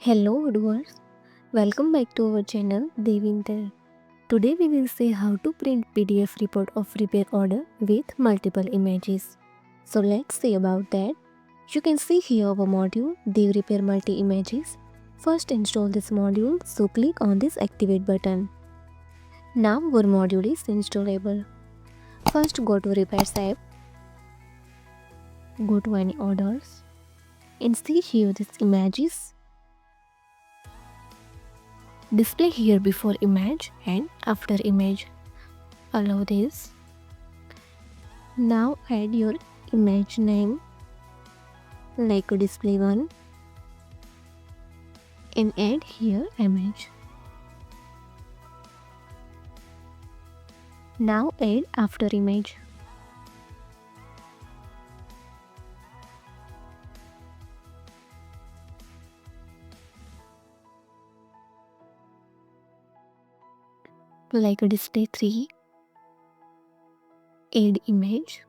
Hello viewers, welcome back to our channel Devintelle. Today we will see how to print PDF report of repair order with multiple images. So let's see about that. You can see here our module Dev Repair Multi Images. First install this module, so click on this activate button. Now our module is installable. First go to repairs app, go to any orders and see here this images. Display here before image and after image. Allow this. Now add your image name like display 1 and add here image. Now add after image. Like display 3, add image,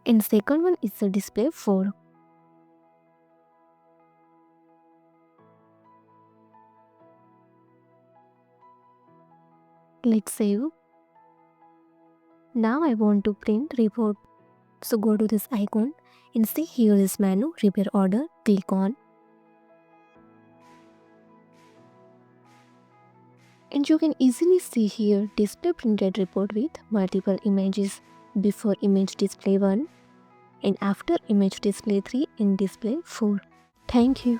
and second one is the display 4. Click save. Now I want to print report, so go to this icon and see here this menu repair order, click on. And you can easily see here display printed report with multiple images, before image display 1 and after image display 3 and display 4. Thank you.